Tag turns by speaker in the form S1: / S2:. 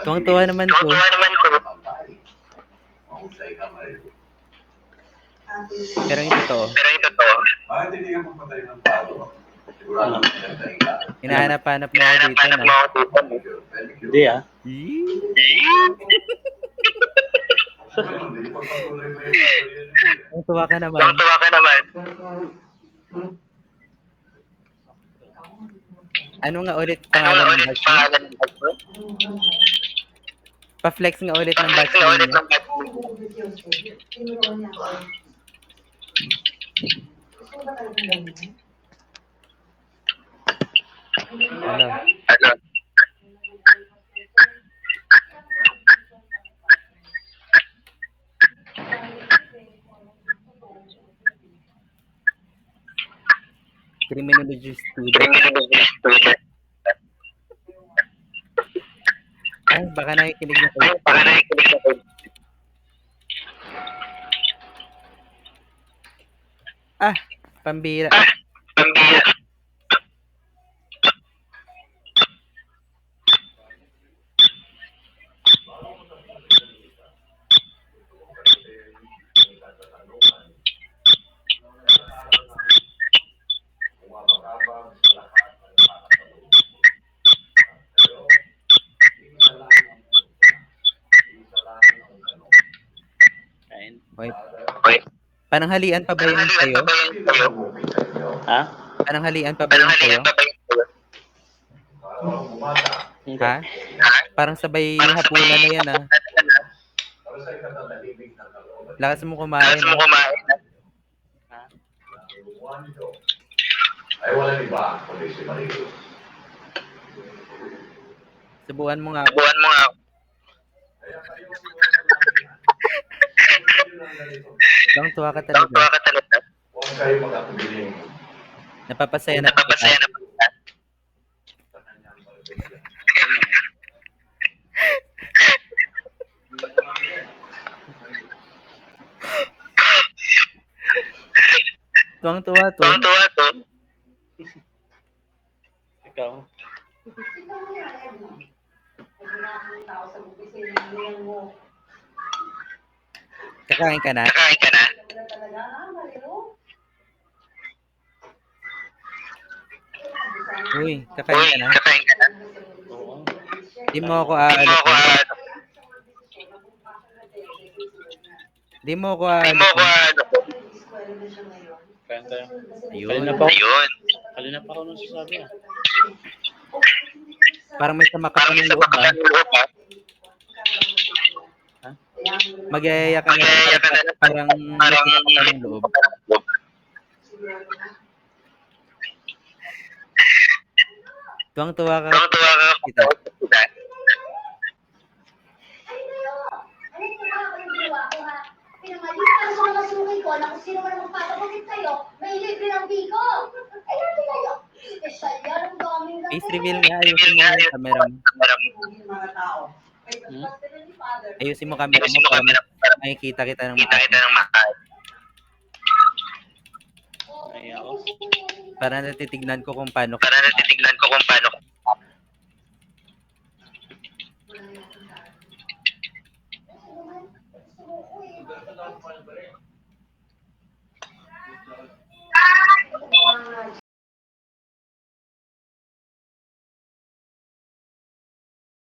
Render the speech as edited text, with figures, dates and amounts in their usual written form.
S1: Tuwang-tuwa naman ko.
S2: Tuwa naman ko.
S1: Pero yung totoo,
S2: Pero yung totoo,
S1: hinahanap-hanap mo ako dito
S2: hinahanap-hanap
S1: na.
S2: mo ako dito.
S3: Hindi ah.
S1: Yee! Tuwang-tuwa ka naman.
S2: Tuwa ka naman.
S1: Ano nga ulit
S2: Ano nga
S1: pangalan ng
S2: ulit
S1: batch mo?
S2: pangalan ng batch mo?
S1: Pa-flex nga ulit ng batch
S2: Pa-flex nga ulit
S1: ninyo.
S2: ng batch mo.
S1: Ano?
S2: Ano?
S1: Criminology student.
S2: Criminology student.
S1: Ay, baka nakikinig na kayo.
S2: Baka nakikinig ako.
S1: Ah, pambira.
S2: Pambira.
S3: Kain.
S1: Okay.
S2: Okay.
S1: Pananghalian pa ba yun
S2: Pananghalian
S1: sa'yo?
S2: pa ba yun sa'yo?
S3: Ha?
S1: Pananghalian pa ba yun sa'yo?
S2: Pananghalian pa ba yun sa'yo?
S3: Hindi.
S1: Ha? Parang sabay
S2: Parang
S1: hapunan na yan ah. Lakas mo kumain.
S2: Lakas mo kumain.
S3: Ha?
S4: Ay, wala iba. Kundi si Marilu.
S1: Subukan mo nga.
S2: Subukan mo nga.
S1: Tuwang-tuwa ka talaga.
S2: Tuwa ka talaga.
S4: Huwag kayo mag-atubiling.
S1: Napapasaya na kita.
S2: Napapasaya na kita.
S1: Tuwang-tuwa to.
S2: Tuwa to.
S3: Ikaw.
S1: Kakain ka na?
S2: Kakain ka na?
S1: Uy, kakain ka na?
S2: Kakain ka na?
S3: Oo.
S1: Di mo ako
S2: Di mo ako
S1: aalisin. Di mo ako
S2: Di mo ako
S1: aalisin.
S3: Kain tayo.
S1: Ayun.
S2: Ayun.
S3: Kanina pa ako nagsasabi ah.
S1: Parang may sama ka pa
S2: Parang
S1: ng
S2: isa
S1: loob
S2: pa ka
S1: ah.
S2: ng loob ha?
S3: Ha?
S1: Magyayaya ka na.
S2: Magyayaya ka na.
S1: Parang may
S2: Parang
S1: sama ka pa ng loob. Tuwang-tuwa ka.
S2: Tuwa ka
S1: Kita.
S2: kita.
S5: Pinamalit para sa mga sungay ko na kung sino man ang magpapakit sa'yo, may libre ng biko. Ay, natin kayo. Special yan, ang daming lang.
S1: Face reveal nga. Ayusin mo yung camera mo.
S3: Hmm?
S1: Ayusin mo camera
S2: Ayusin
S1: mo
S2: mo
S1: para
S2: camera mo para
S1: makikita kita ng
S2: kita kita ng maayos.
S3: Ay ako.
S1: Para natitignan ko kung paano.
S2: Para natitignan ko kung paano.